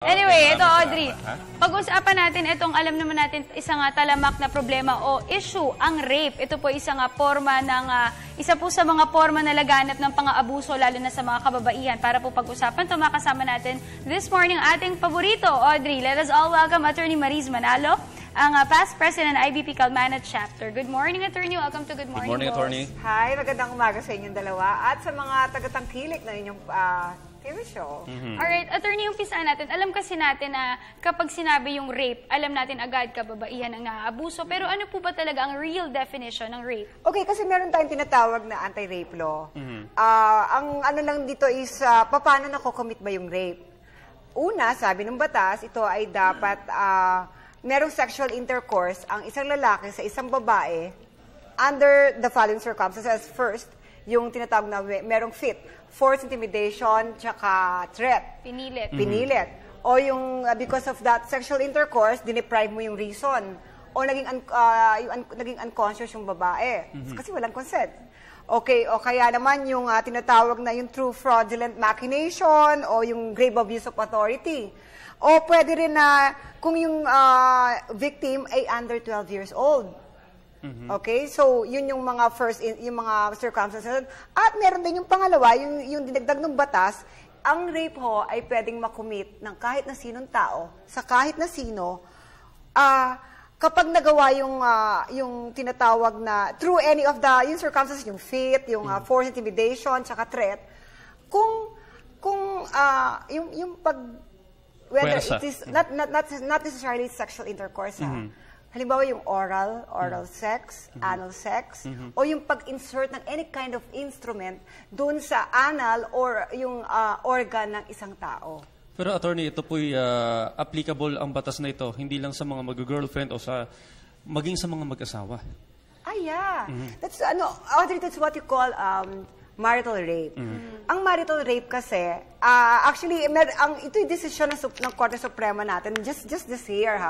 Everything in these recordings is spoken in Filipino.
Anyway, ito Audrey, pag-usapan natin itong alam naman natin isang talamak na problema o issue, ang rape. Ito po isang forma ng, isa po sa mga forma na laganap ng pang-aabuso lalo na sa mga kababaihan. Para po pag-usapan ito, makasama natin this morning ating paborito, Audrey. Let us all welcome Attorney Mariz Manalo, ang past president ng IBP Calmana Chapter. Good morning, Attorney. Welcome to Good Morning, Attorney. Hi, magandang umaga sa inyong dalawa at sa mga tagatangkilik na inyong TV show. Alright, Attorney, umpisaan natin. Alam kasi natin na kapag sinabi yung rape, alam natin agad kababaihan ang naaabuso. Pero ano po ba talaga ang real definition ng rape? Okay, kasi meron tayong tinatawag na anti-rape law. Ang ano lang dito is, paano nakocommit ba yung rape? Una, sabi ng batas, ito ay dapat merong sexual intercourse ang isang lalaki sa isang babae under the following circumstances. First, yung tinatawag na merong fit, force, intimidation, tsaka threat. Pinilit. Pinilit. O yung because of that sexual intercourse, dineprive mo yung reason. O naging unconscious yung babae. Kasi walang consent. Okay, o kaya naman yung tinatawag na yung true fraudulent machination o yung grave abuse of authority. O pwede rin na kung yung victim ay under 12 years old. Okay? So, yun yung mga yung mga circumstances. At meron din yung pangalawa, yung dinagdag ng batas, ang rape ho ay pwedeng makumit ng kahit na sinong tao, sa kahit na sino, kapag nagawa yung tinatawag na, through any of the, yung circumstances, yung fit, yung force, intimidation, tsaka threat, yung pag, whether it is, not necessarily sexual intercourse, halimbawa yung oral sex, anal sex, o yung pag-insert ng any kind of instrument dun sa anal or yung organ ng isang tao. Pero attorney, ito po'y applicable ang batas na ito, hindi lang sa mga mag-girlfriend o maging sa mga mag-asawa. Yeah. That's, Audrey, that's what you call marital rape. Ang marital rape kasi, actually, ito'y desisyon ng Korte Suprema natin, just this year,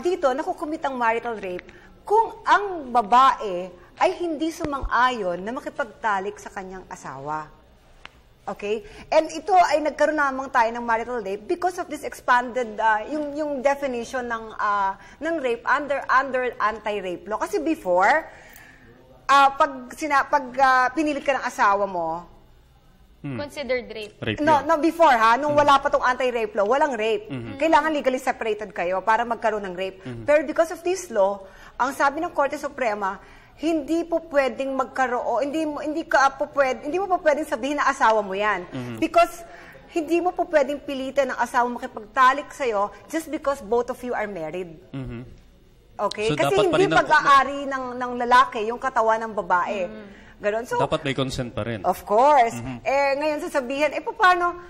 dito, nakukumit ang marital rape kung ang babae ay hindi sumang-ayon na makipagtalik sa kanyang asawa. Okay? And ito ay nagkaroon namang tayo ng marital rape because of this expanded, yung definition ng rape under anti-rape law. Kasi before, pag pinilit ka ng asawa mo, considered rape. No, before nung wala pa tong anti-rape law, walang rape. Kailangan legally separated kayo para magkaroon ng rape. Pero because of this law, ang sabi ng Korte Suprema, hindi po pwedeng magkaroon, hindi mo po pwedeng sabihin na asawa mo yan. Because hindi mo po pwedeng pilitin ng asawa makipagtalik sa'yo just because both of you are married. Okay? So, kasi hindi pag-aari ng lalaki yung katawan ng babae. Ganon. So, dapat may consent pa rin. Of course. Ngayon sasabihin, paano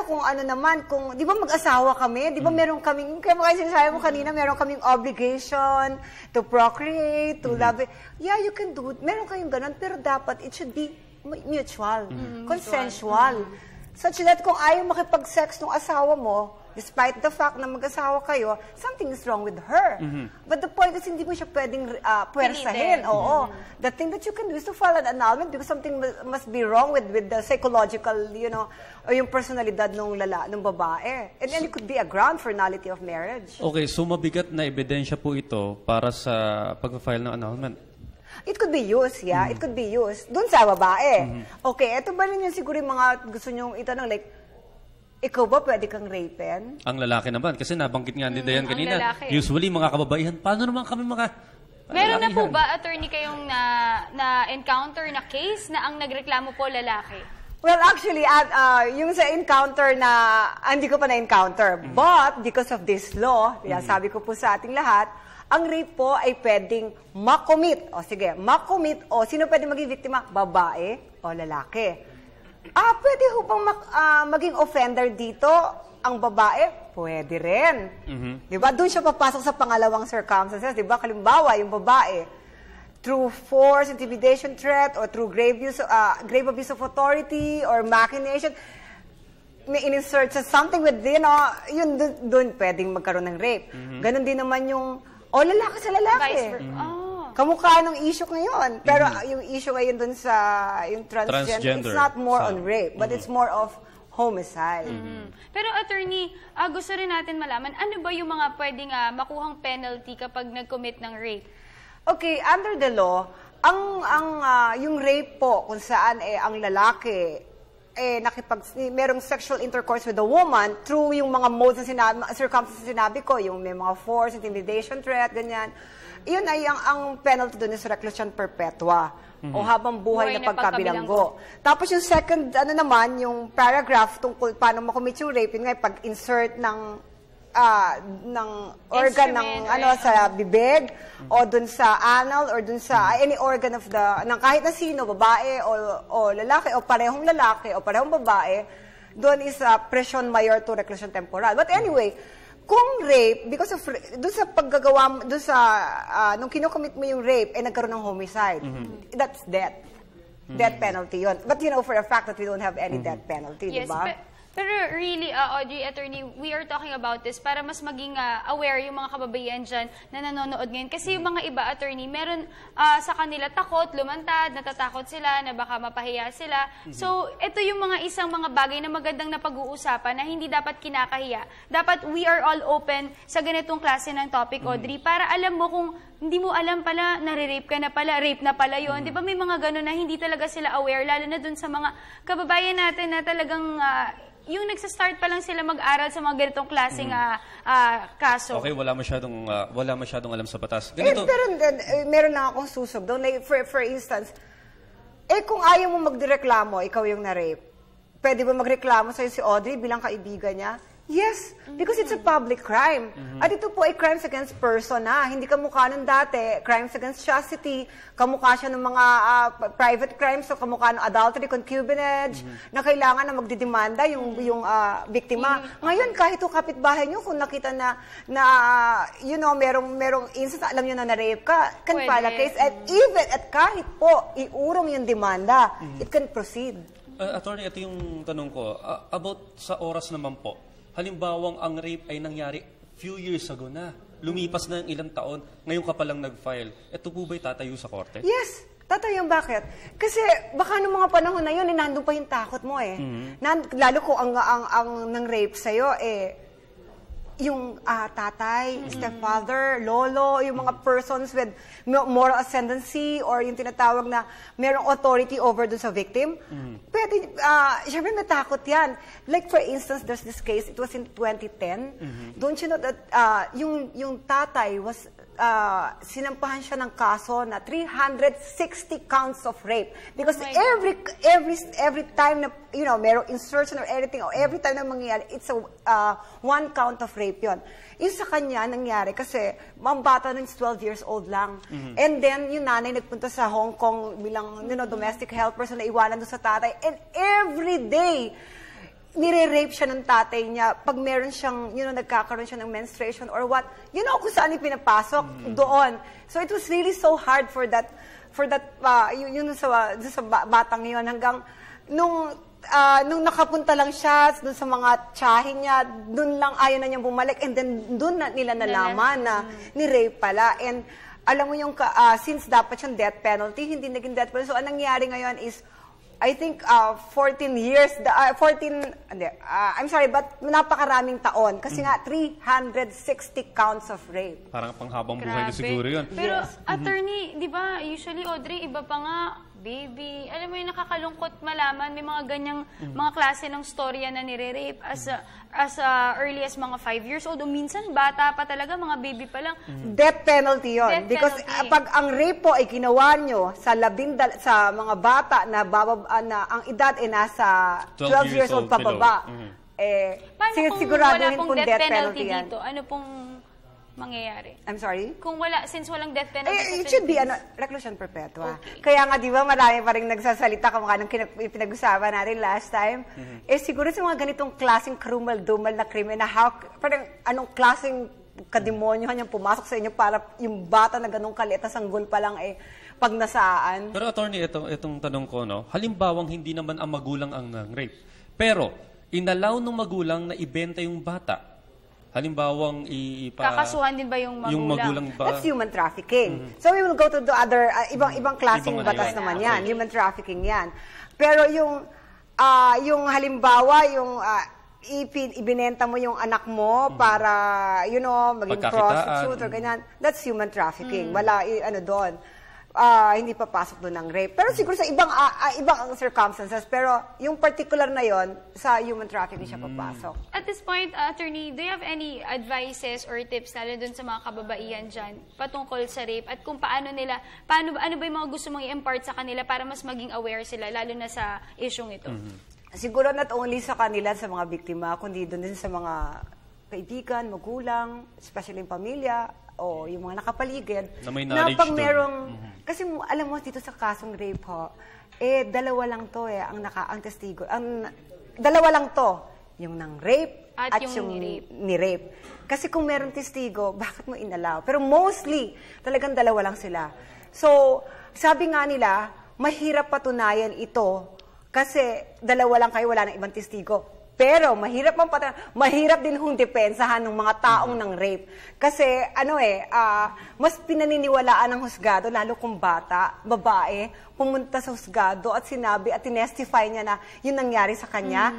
kung ano naman, di ba mag-asawa kami? Di ba meron kaming, kaya sinasabi mo kanina, meron kaming obligation to procreate, to love it. Yeah, you can do it. Meron kayong ganon, pero dapat it should be mutual, consensual. Such that kung ayaw makipag-sex ng asawa mo, despite the fact na mag-asawa kayo, something is wrong with her. But the point is, hindi mo siya pwedeng puwersahin. The thing that you can do is to file an annulment because something must be wrong with the psychological, o yung personalidad ng babae. And then it could be a ground for nullity of marriage. Okay, so mabigat na ebidensya po ito para sa pag-file ng annulment. It could be used, yeah. It could be used. Doon sa babae. Okay, ito ba rin yung siguro yung mga gusto nyong itanong, like, ikaw ba pwede kang rapen? Ang lalaki naman, kasi nabanggit nga ni Dayan kanina, usually mga kababaihan, paano naman kami Meron na po ba, attorney, kayong na-encounter na case na ang nagreklamo po lalaki? Well, actually, yung sa encounter hindi ko pa na-encounter. But, because of this law, sabi ko po sa ating lahat, ang rape po ay pwedeng makomit. O sige, makomit o sino pwede maging biktima? Babae o lalaki. Pwede ho bang maging offender dito ang babae? Pwede rin. Diba? Doon siya papasok sa pangalawang circumstances. Diba? Kalimbawa, yung babae, through force, intimidation, threat, or through grave abuse of authority, or machination, may in-insert sa something within, yun doon pwedeng magkaroon ng rape. Ganon din naman yung, lalaki sa lalaki. Kamukha ng issue ngayon. Pero yung issue ngayon dun sa yung transgender, it's not more on rape, but it's more of homicide. Pero attorney, gusto rin natin malaman, ano ba yung mga pwedeng makuhang penalty kapag nag-commit ng rape? Okay, under the law, yung rape po, kung saan ang lalaki merong sexual intercourse with a woman through yung mga modes na circumstances na sinabi ko, yung may mga force, intimidation, threat, ganyan. Yun ay ang penalty doon is reclusion perpetua o habang buhay na pagkabilanggo. Tapos yung second, naman, yung paragraph tungkol paano makomit yung rape, yun nga, pag-insert ng organ sa bibig o dun sa anal or dun sa any organ of ng kahit na sino, babae o lalaki o parehong lalaki o parehong babae, doon is presyon mayor to reclusion temporal. But anyway, kung rape, because of dun sa paggagawa, dun sa nung kinocommit mo yung rape, nagkaroon ng homicide, that's death. Death penalty yun. But you know for a fact that we don't have any death penalty, Yes, diba? Pero really, Audrey, attorney, we are talking about this para mas maging aware yung mga kababaihan dyan na nanonood ngayon. Kasi yung mga iba, attorney, meron sa kanila takot, lumantad, natatakot sila, na baka mapahiya sila. So, ito yung isang mga bagay na magandang na pag-uusapan na hindi dapat kinakahiya. Dapat we are all open sa ganitong klase ng topic, Audrey, para alam mo kung hindi mo alam pala, nare-rape ka na pala, rape na pala yun. Di ba may mga gano'n na hindi talaga sila aware, lalo na dun sa mga kababayan natin na talagang yung nagsa-start pa lang sila mag-aral sa mga ganitong klaseng kaso. Okay, wala masyadong alam sa batas. Ganito. Pero meron na akong susog doon. Like, for instance, kung ayaw mo magdireklamo, ikaw yung na-rape, pwede ba magreklamo sa'yo si Audrey bilang kaibigan niya? Yes, because it's a public crime. At ito po ay crimes against person na. Hindi kamukha nung dati, crimes against chastity, kamukha siya ng mga private crimes, so kamukha ng adultery, concubinage, na kailangan na magdidemanda yung biktima. Ngayon, kahit yung kapitbahay nyo, kung nakita na you know, merong instance, alam nyo na na-rape ka, can file a case. At kahit po, iurong yung demanda, it can proceed. Attorney, ito yung tanong ko. About sa oras naman po. Halimbawang ang rape ay nangyari few years ago na. Lumipas na ng ilang taon, ngayon ka palang nag-file. Ito po ba'y tatayo sa korte? Yes, tatayo. Bakit? Kasi baka noong mga panahon na yun, nandun pa yung takot mo lalo kung ang nang rape sa'yo, yung tatay, stepfather, lolo, yung mga persons with moral ascendancy or yung tinatawag na merong authority over dun sa victim, pwede, syempre natakot yan. Like for instance, there's this case, it was in 2010. Don't you know that yung tatay was, sinampahan siya ng kaso na 360 counts of rape. Because every time na, you know, merong insertion or anything, or every time na mangyayari, it's one count of rape yun. Yung sa kanya nangyari kasi ang bata nun is 12 years old lang. And then yung nanay nagpunta sa Hong Kong bilang domestic helper, so naiwanan doon sa tatay. And every day, nire-rape siya ng tatay niya pag meron siyang, nagkakaroon siya ng menstruation or what, kung saan yung pinapasok, doon. So it was really so hard for that, sa batang yun, hanggang nung nakapunta lang siya dun sa mga tsahin niya, dun lang ayaw na niyang bumalik, and then dun na nila nalaman na ni-rape pala. And alam mo yung, since dapat siyang death penalty, hindi naging death penalty. So ang nangyari ngayon is, I think 14 years, I'm sorry, but napakaraming taon. Kasi nga, 360 counts of rape. Parang panghabang buhay na siguro yun. Pero, attorney, di ba, usually, Audrey, iba pa nga, baby. Alam mo yung nakakalungkot malaman, may mga ganyang mga klase ng storya na nire-rape as early as mga 5 years old. O minsan, bata pa talaga, mga baby pa lang. Death penalty yun. Because pag ang rape po ay ginawa nyo sa mga bata na ang edad ay nasa 12 years old pababa, siguraduhin pong death penalty yan. Dito? Ano pong mangyayari? I'm sorry? Since walang death penalty it should be reclusion perpetua. Okay. Kaya nga, di ba, marami pa rin nagsasalita kamukha ng pinag-usapan natin last time. Siguro sa mga ganitong klaseng krumal-dumal na krimen na parang anong klaseng kademonyohan yung pumasok sa inyo para yung bata na ganong kalit na sanggol pa lang pag nasaan. Pero attorney, itong tanong ko, halimbawang hindi naman ang magulang ang rape. Pero, inalaw ng magulang na ibenta yung bata. Halimbawang kakasuhan din ba yung magulang? That's human trafficking. So we will go to the other, ibang klaseng batas naman yan. Human trafficking yan. Pero yung yung halimbawa, yung ibinenta mo yung anak mo para, maging prostitute or ganyan, that's human trafficking. Wala, doon. Hindi papasok doon ng rape. Pero siguro sa ibang circumstances, pero yung particular na yon sa human trafficking siya papasok. At this point, attorney, do you have any advices or tips lalo dun sa mga kababaihan dyan patungkol sa rape at kung ano ba yung mga gusto mong i-impart sa kanila para mas maging aware sila lalo na sa isyong ito? Siguro not only sa kanila, sa mga biktima, kundi doon din sa mga kaibigan, magulang, especially yung pamilya, o yung mga nakapaligid, na may knowledge pag merong, kasi alam mo dito sa kasong rape dalawa lang to ang testigo, dalawa lang to, yung nang rape at yung ni-rape. Kasi kung meron testigo, bakit mo inalaw? Pero mostly, talagang dalawa lang sila. So, sabi nga nila, mahirap patunayan ito kasi dalawa lang kayo, wala nang ibang testigo. Pero mahirap din hong depensahan ng mga taong ng rape. Kasi mas pinaniniwalaan ng husgado, lalo kung bata, babae, pumunta sa husgado at sinabi at tinestify niya na yun nangyari sa kanya.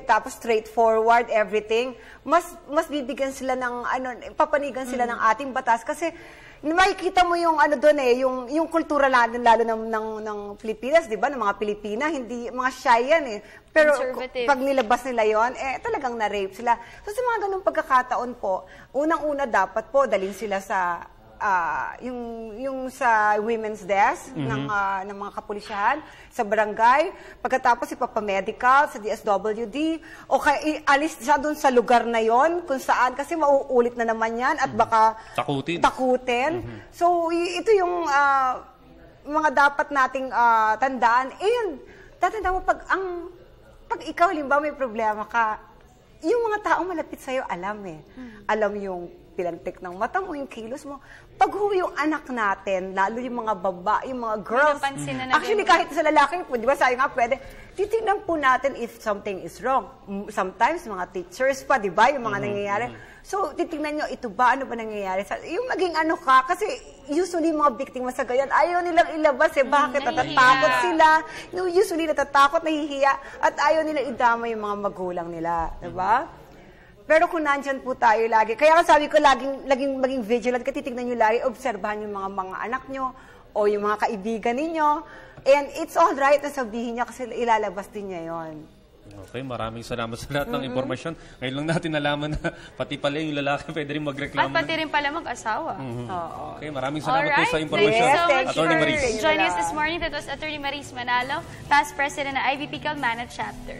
Tapos straightforward, everything. Mas bibigyan sila ng, papanigan sila ng ating batas. Kasi makikita mo yung yung kultura lalo ng Pilipinas, 'di ba? Ng mga Pilipina, hindi mga shy yan Pero pag nilabas nila 'yon, talagang na-rape sila. So sa mga ganung pagkakataon po, unang-una dapat po dalhin sila sa yung sa women's desk ng mga kapulisyahan, sa barangay, pagkatapos ipapamedical sa DSWD, o kaya alis siya doon sa lugar na yon kung saan, kasi mauulit na naman yan at baka takutin. So ito yung mga dapat nating tandaan. Tatandaan mo, pag ikaw halimbawa may problema ka, yung mga taong malapit sa'yo alam alam yung pilantik ng mata mo, yung kilos mo. Pag yung anak natin, lalo yung mga yung mga girls, actually kahit sa lalaki po, di ba sabi nga pwede, titignan po natin if something is wrong. Sometimes mga teachers pa, di ba, yung mga nangyayari. So, titignan nyo, ito ba, ano ba nangyayari? Yung maging kasi usually mga biktima sa ganyan, ayaw nilang ilabas bakit? Natatakot sila. Usually natatakot, nahihiya, at ayaw nilang idama yung mga magulang nila, di ba? Pero kung nandyan po tayo lagi, kaya sabi ko laging maging vigilant, kasi titignan nyo lagi, obserbahan yung mga anak nyo o yung mga kaibigan ninyo. And it's all right na sabihin niya kasi ilalabas din niya yon. Okay, maraming salamat sa lahat ng impormasyon. Ngayon lang natin nalaman na pati pala yung lalaki pwede rin magreklamo. At pati rin pala mag-asawa. Okay, maraming salamat po sa impormasyon. Thank you so Attorney much Maris. for joining us this morning. That was Attorney Maris Manalo, past president ng IVP Calmana Chapter.